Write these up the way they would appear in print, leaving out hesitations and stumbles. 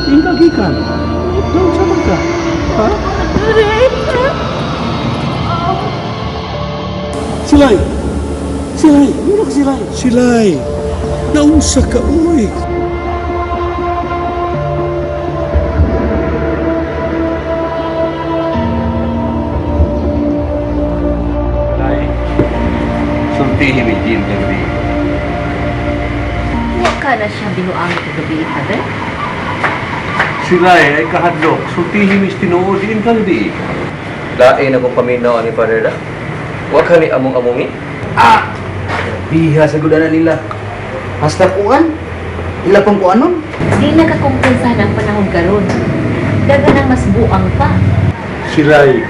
Ikaw gikan. Doon sa ka. Ha? Silay! Silay! Muna ka silay! Silay! Nausa ka, uy! Silay, sultihin ni Jean kagabi. Huwag ka na siya binuang kagabi, Father. Silay, ay kahadlok. Sultihin ni Tinuod din kagabi. Lain akong paminaw ni Father da. Huwag ka ni among-amungi. Biha sa gudanan nila. Hasta kuan. Ila pang kuanon. Di nakakumpensa ng panahon karon. Daga nang mas buang pa. Silay,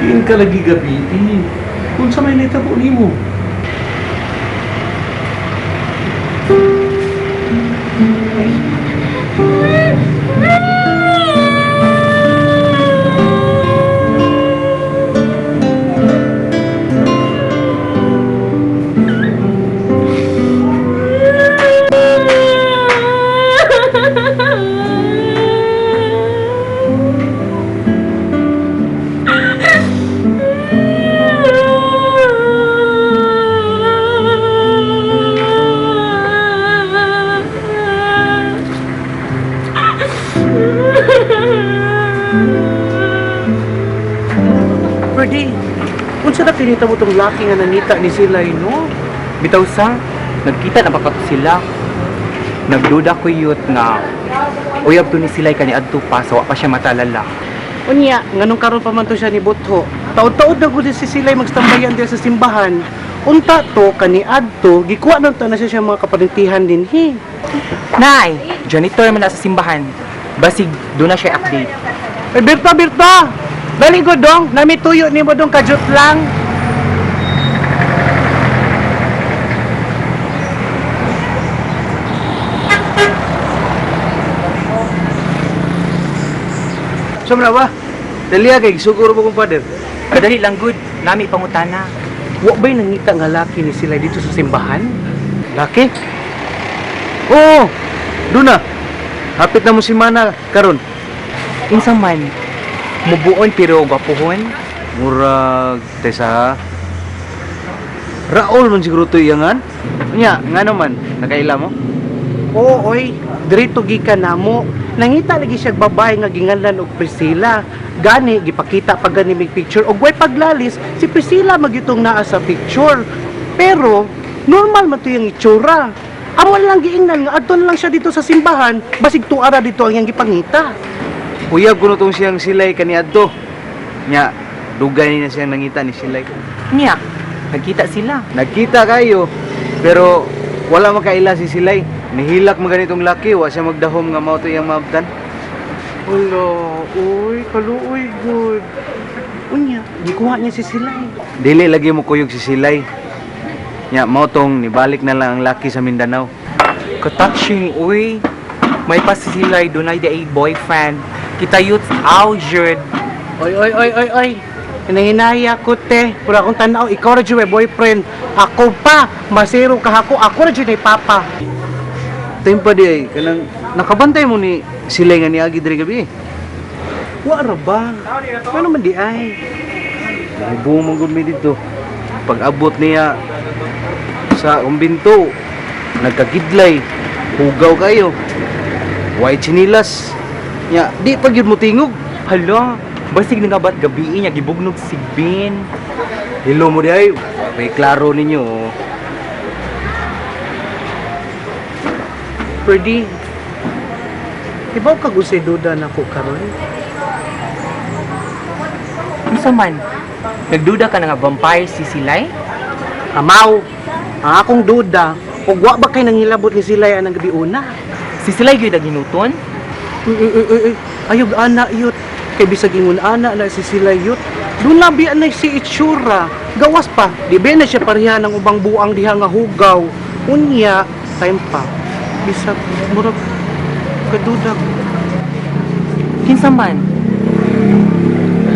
diin ka lagi gabi. Kung sa may naitabo ni mo. Pwede. Kung saan na pinita mo itong laki nga nanita ni Silay, no? Bitaw sa, nagkita na baka to sila. Nagduda ko yut nga uyab to ni Silay kani adto pa so wa pa siya matalala. Unya, nganong karon pa man to siya ni Butho. Taod-taod na gud si Silay magstambayan diya sa simbahan. Unta to kani adto, gikuha nun ta na siya mga kaparintihan din he. Nay, janitor man na sa simbahan. Basig do na siya update. Eh, Birta! Dali ko dong, nami tuyo ni mo dong kajut lang. Sa mana ba? Daliya kay siguro mo kung Father. Kadali lang good, nami pangutana. Wa ba'y nangita nga laki ni Silay dito sa simbahan? Laki? Oo. Doon na. Hapit na mo si Mana karon. Kinsa man mubuon pero gwapuhon. Murag tesa. Raul man siguro to iyangan. Unya, nga naman, nakaila mo? Oo, oy. Dirito gikan namo. Nangita lagi siya babae nga ginganlan og Priscilla. Gani gipakita pag gani mig picture og way paglalis si Priscilla magyutong naa sa picture. Pero normal man to yung itsura. Amo lang giingnan nga adto na lang siya dito sa simbahan, basig tuara dito ang iyang gipangita. Uyab ko tong siyang Silay kaniadto. Nya, dugay na siyang nangita ni Silay. Niya, nagkita sila. Nagkita kayo, pero wala makaila si Silay. Nihilak mo ganitong laki, wa siya magdahom nga mao to iyang mabtan. Hala, uy, kaluoy good. Unya, gikuha niya si Silay. Dili lagi mo kuyog si Silay. Nya, mao tong nibalik na lang ang laki sa Mindanao. Katouching, uy. May pa si Silay, dunay di boyfriend. Kita youth outjud. Oy. Hinahinaya ko te. Kung akong tanaw, ikaw na dyan may boyfriend. Ako pa, masiro ka ako na dyan ay papa. Tempa di ay, kanang nakabantay mo ni Silay nga niagi diri gabi. Wala ba? Ano man di ay? Buong manggod mi dito. Pag abot niya sa umbinto, nagkagidlay, hugaw kayo. White chinilas. Nya, di pag yun mo tingog. Hala, basig nga ba't gabi niya gibugnog si Ben. Hello mo di ay, may klaro ninyo. Pwede. Ibaw ka gusay duda na ko karon. Isa man, nagduda ka na nga vampire si Silay? Amaw, ang akong duda, ug wa ba kay nangilabot ni Silay anang gabi una? Si Silay gyud ang ginuton? Uy, ayog ana yut. Kay bisag ingon ana na si Silay yut. Doon labi na si itsura. Gawas pa, di ba na siya pareha ng ubang buang diha nga hugaw. Unya, time pa. Bisag, murag, kaduda. Kinsa man?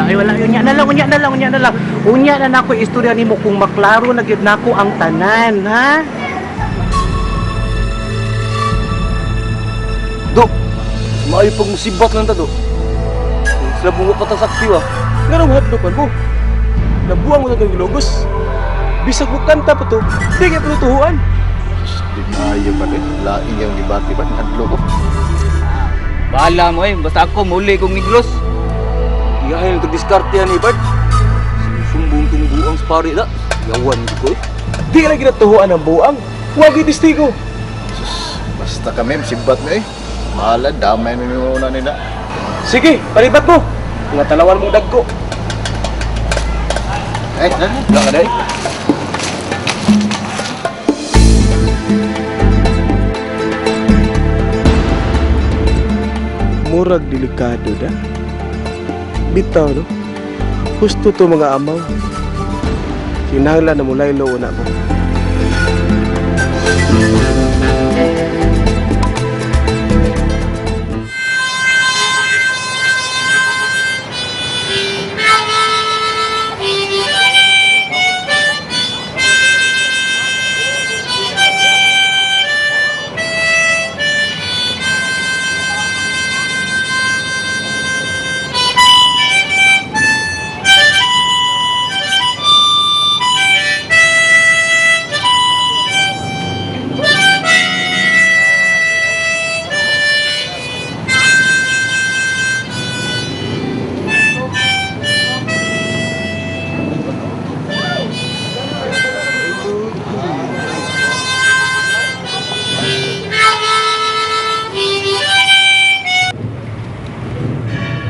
Wala, unya na lang. Unya na nako istorya nimo kung maklaro na gyud nako ang tanan, ha? Dok, Maayo pag musibat lang ta to. Sila bungo pa ta sakti wa. Nga nang hadlokan mo. Nabuang mo na itong Ilocos. Bisag mo kanta pa to, di kayo pinutuhuan. Di maayo pa rin. Laing yung gibati ba? Hadlo ko. Bahala mo basta ako muli kong Negros. Iyahin ang diskarte yan Bart. Sumbong tungbuang sa pari na. Yawan ko Di ka lang ginatuhuan ng buang. Huwag itistigo. Sus, basta kami, sibat mo Mahala, damay na muna nila. Sige, palibat mo. Mga talawan mong dagko. Dali. Wala ka day. Murag delikado da. Bitaw no. Gusto to mga amaw. Kinahanglan na mulay lo na mo.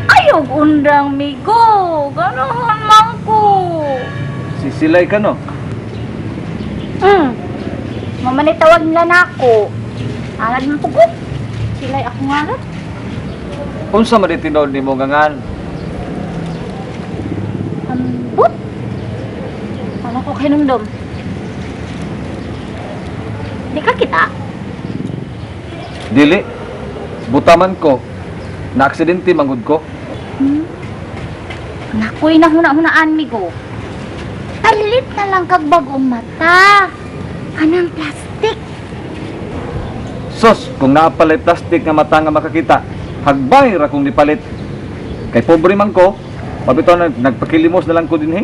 Ayog undang migo. Ganoon man ko. Sisilay ka no. Mamanitawag nila na ako. Alad mo ko. Sila'y ako nga rin. Unsa man tinod nimo ngangan? Ambot. Ano ko kinumdum? Di ka kita? Dili. Butaman ko. Na aksidente manggod ko. Nakoy na huna-hunaan migo. Palit na lang kag bagong mata. Anang plastic. Sos, kung napalit plastic nga mata nga makakita, hagbay ra kung nipalit. Kay pobre man ko, mabito na nagpakilimos na lang ko din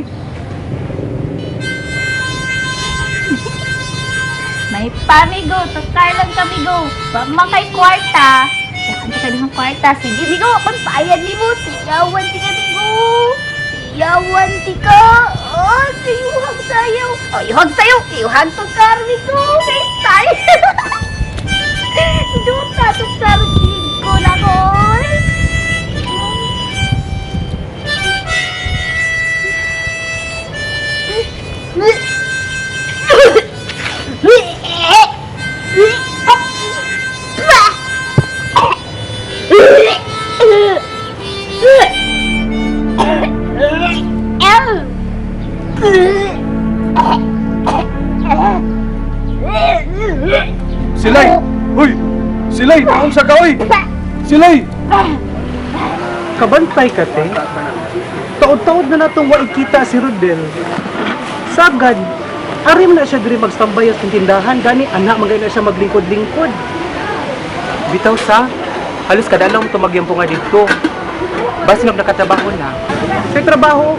May pamigo, tukar lang kamigo. Wag man kay kwarta. Yakan ka ng kwarta. Sige, migo, pagpayad ni mo. Siyawan ti ka, migo. Siyawan ti ka. Oh, siyuhag sayo. Oh, yuhag sayo. Yuhag tukar, migo. Kay tayo. Duta, tukar, ko na ko. Silay! Hoy! Silay! Unsa ka oy? Silay! Kabantay ka, te. Taod-taod na natong wa ikita si Rodel. Sagad, arim na siya diri magstambay sa tindahan, gani anak magay na siya maglingkod-lingkod. Bitaw sa, halos kadalaw mo tumagyampo nga dito. Basi nga nakatrabaho na. Sa trabaho,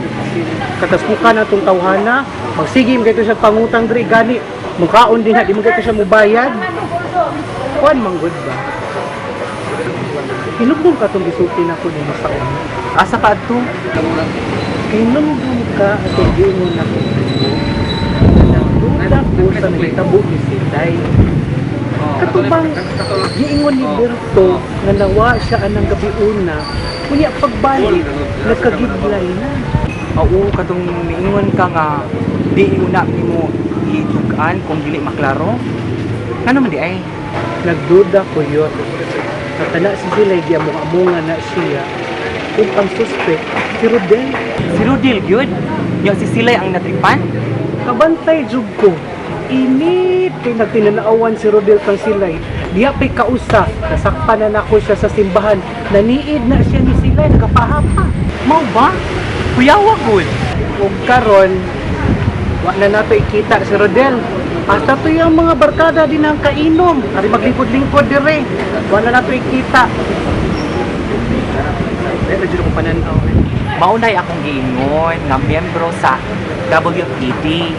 kataspukan na itong tawhana, magsigim kayo siya pangutang diri, gani, mukhaon din ha, di mo kayo siya mubayad. Kuan manggod ba? Hinugdong ka itong gisulti na ko din sa una. Asa ka adto? Hinugdong ka at hindi mo na ko. Nagduda ko sa nagtabo ni Siday. Katubang, giingon ni Berto nga nawa siya anang gabi una, kunya pagbalik, nagkagiblay na. Oo, katong niingon ka nga di una nimo itugan kung dili maklaro. Ano man di ay? Nagduda ko yun. Katana si Silay, di among-amunga na siya. Kung ang suspect, si Rodel. Si Rodel gyud. Nya si Silay ang natripan. Kabantay jud ko. Init kay nagtinanaawan si Rodel kang Silay. Diya pa'y kausa, nasakpan na nako siya sa simbahan. Naniid na siya ni Silay, nakapahapa. Mao ba? Kuyawa gud. Ug karon, wa na nato ikita si Rodel. Hasta to yung mga barkada din ang kainom. Ari maglingkod-lingkod dire. Wa na nato ikita. Dahil dito ko pananaw. Maunay akong giingon nga miyembro sa WPD.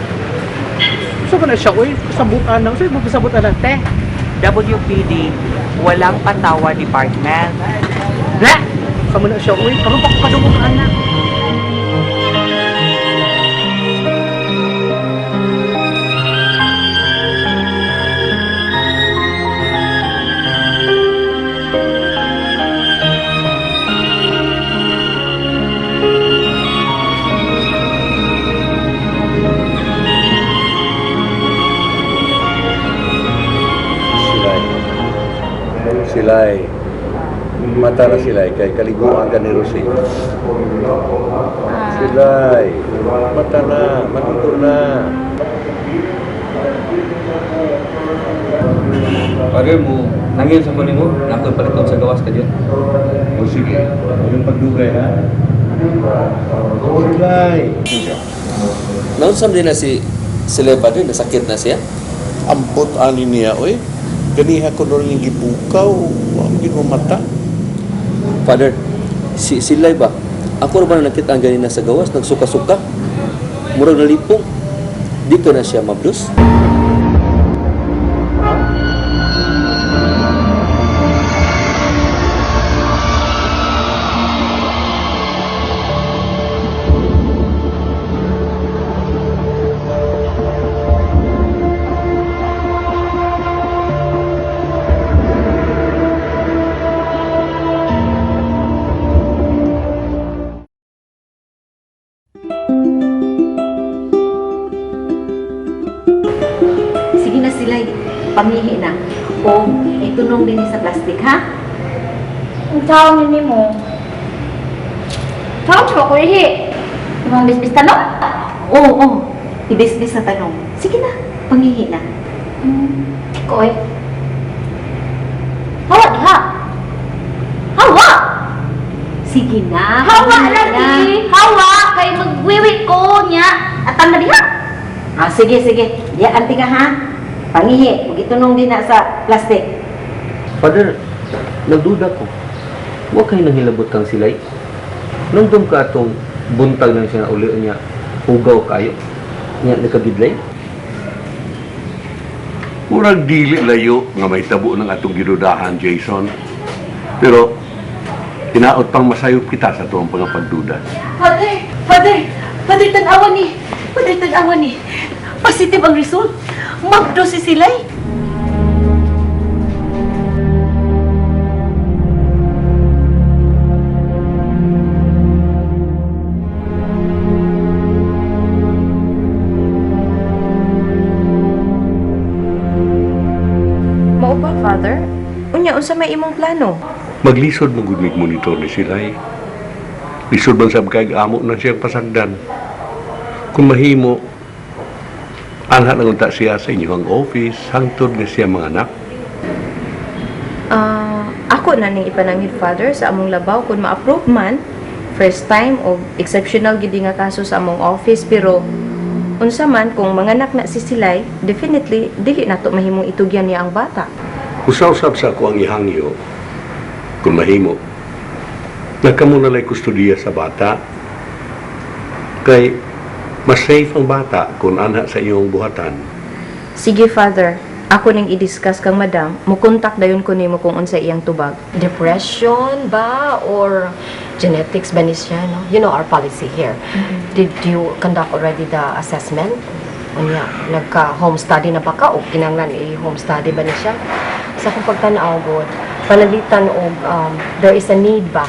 So ka na siya, uy, kasabutan lang. So, magkasabutan lang, te. WPD, walang patawa department. Gra! Kamu na siya, uy, kamu pa ko kadungog anak. Silay. Mata na silay kay kaliguan ka ni Rosie. Silay. Mata na. Matuto na. Father mo, nangil sa kunin mo, nakoy paliton sa gawas ka dyan. O sige. Yung pagdugay ha. Silay. Naunsa din na si Silay Padre, nasakit na siya. Ambot ani niya, oy. Ganiha ko doon yung gibukaw. Ang ginumata. Father, si Silay ba? Ako rin ba na nakita ang ganina sa gawas, nagsuka-suka? Murag nalipong. Di ko na siya mabdus. Sige na sila, pamihi na. O, itunong din sa plastic, ha? Ang tawag ni mo. Tawag ko ko ihi. Imong bisbis tanong? Oo, oo. Ibis-bis na tanong. Sige na, pamihi na. Koy. Hawa diha. Hawa. Sige na, Hawa pamihi lagi. Hawa kay magwiwi ko niya. Atan na diha. Ah, sige, sige. Diyan ka, ha? Pangihi, huwag itunong din na sa plastic. Father, nagduda ko. Huwag kayo nahilabot kang silay. Nung doon ka itong buntag lang siya na uli niya, hugaw kayo. Niya, nakagidlay. Murag dili layo nga may tabo ng atong gidudahan, Jason. Pero, tinaot pang masayop kita sa tuwang pangapagduda. Father, tanawan ni. Father, tanawan ni. Positive ang result. Magdo si Silay. Mao ba, Father? Unya, unsa may imong plano? Maglisod mo gud monitor ni Silay. Lisod man sab kay amo na siyang pasagdan. Kung mahimo, anha lang unta siya sa inyong office, hangtod na siya mga anak. Ako na ning ipanangin, Father, sa among labaw kung ma-approve man. First time o exceptional gid nga kaso sa among office, pero unsa man kung manganak na si Silay, definitely dili nato mahimong itugyan niya ang bata. Usaw-sab sa ako ang ihangyo, kung mahimo, nagkamo na lay kustudiya sa bata, kay mas safe ang bata kung anha sa iyong buhatan. Sige, Father. Ako ning i-discuss kang madam, mukontak dayon ko nimo kung unsa iyang tubag. Depression ba or genetics ba ni siya, no? You know our policy here. Did you conduct already the assessment? Unya, nagka-home study na ba ka o kinanglan i-home study ba ni siya? Sa kung pagtanaw god, panalitan og there is a need ba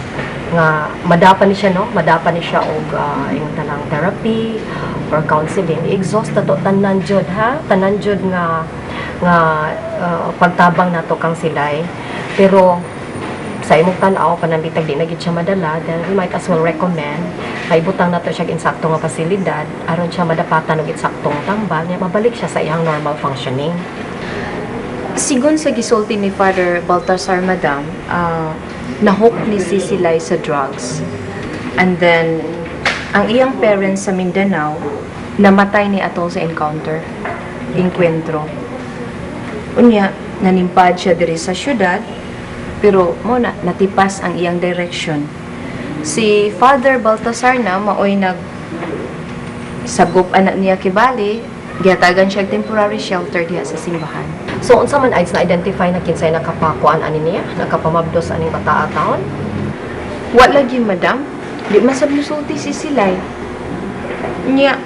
nga madapan ni siya, no? Madapan ni siya og yung tanang therapy or counseling. I-exhaust na to tanan jud, ha? Tanan jud nga pagtabang nato kang Silay. Pero sa imong tan-aw panambitag di na gid siya madala, then we might as well recommend maibutang nato siya insakto nga pasilidad aron siya madapatan og insaktong tambal nga mabalik siya sa iyang normal functioning. Sigon sa gisulti ni Father Baltasar, madam, nahook ni si Silay sa drugs. And then, ang iyang parents sa Mindanao, namatay ni atol sa encounter, enkwentro. Unya, nanimpad siya diri sa syudad, pero mo na, natipas ang iyang direksyon. Si Father Baltasar na maoy nag sagop anak niya kibali, gihatagan siya og temporary shelter diha sa simbahan. So, unsa man ay na-identify na kinsay nakapakuan ani niya? Nakapamabdos aning bata taon? Wa lagi, madam. Di masab musulti si Silay. Nya,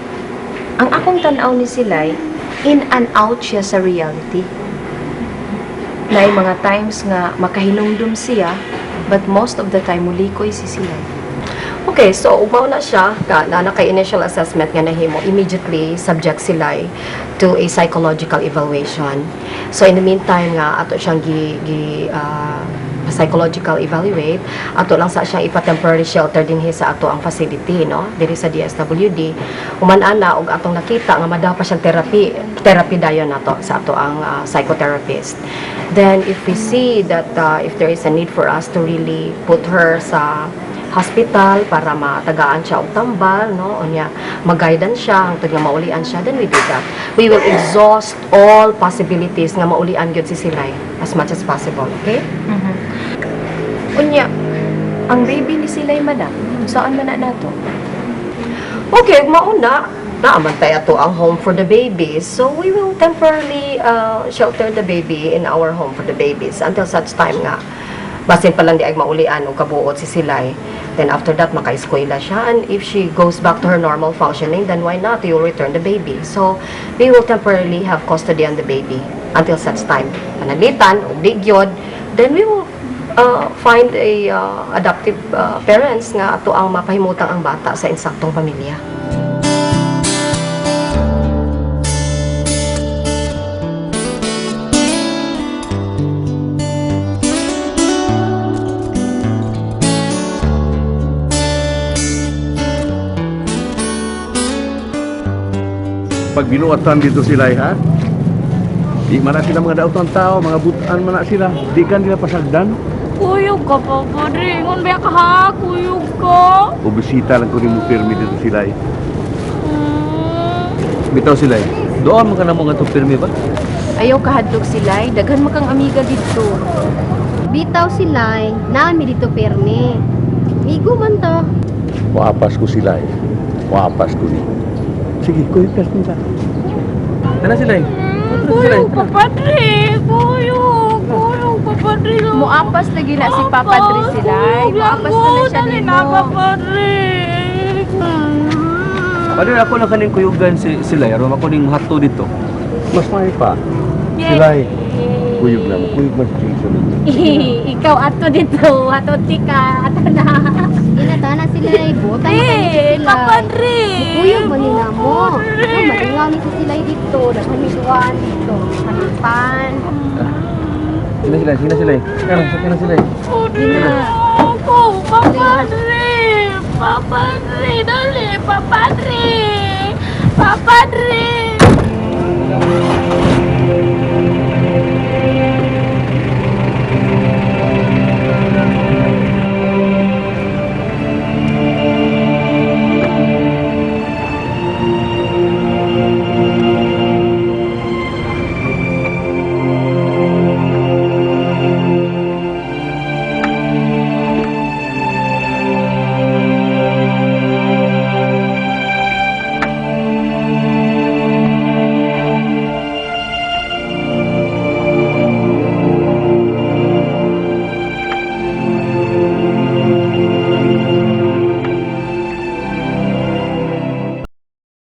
ang akong tanaw ni Silay, in and out siya sa reality. Na mga times nga makahinumdum siya, but most of the time mulikoy si Silay. Okay, so umaw na siya na naka-initial assessment nga nahimo, immediately subject sila to a psychological evaluation. So in the meantime nga ato siyang psychological evaluate, ato lang sa siyang ipa-temporary shelter din sa ato ang facility, no? Diri sa DSWD. Uman-ana og atong nakita nga madapa siyang therapy dayon nato sa ato ang psychotherapist. Then if we see that if there is a need for us to really put her sa hospital para matagaan siya og tambal, no, unya mag-guidance siya hangtod nga maulian siya, then we do that. We will exhaust all possibilities nga maulian gyud si Silay as much as possible, okay? Unya, ang baby ni Silay, madam, saan man na nato? Okay, mauna naamantay ato ang home for the babies. So we will temporarily shelter the baby in our home for the babies until such time nga basin pa lang di ay maulian o kabuot si Silay. Then after that, maka-eskwela siya. And if she goes back to her normal functioning, then why not? You will return the baby. So, we will temporarily have custody on the baby until such time. Panalitan, o digyod, then we will find a adoptive parents nga ato ang mapahimutang ang bata sa insaktong pamilya. Pag binuatan dito sila, ha? Di mana sila mga daotang tao, mga butaan mana sila. Di kan nila pasagdan. Kuyog ka pa, padre. Ngun ba ka ha? Kuyog ka. O bisita lang ko ni mo pirmi dito sila. Bitaw sila. Doon mo ka na mo nga pirmi ba? Ayaw kahadlok Silay, daghan makang amiga dito. Bitaw sila, nami dito perme. Migo man to. Waapas ko sila. Waapas ko ni. Sige, kuyog ka sila. Tara sila. Kuyog ka, padre. Kuyog ka, padre. Muapas lagi na si Papa Dre Silay. Muapas na siya Dali nimo. na ka, padre. Padre, ako lang kaning kuyugan si Silay. Aron ako ning hato dito. Mas may pa. Sila. Kuyog na mo. Kuyog mas sunod. Ikaw ato dito. Ato tika. Ato na. Inata na sila ibutan na kami sila. Papadre. Kuyog manina mo. No, malingaw ni sila dito. Nagmamisuan dito. Hanipan. Sila. Kaya sila. Ako, papadre. Papadre, dali, papadre.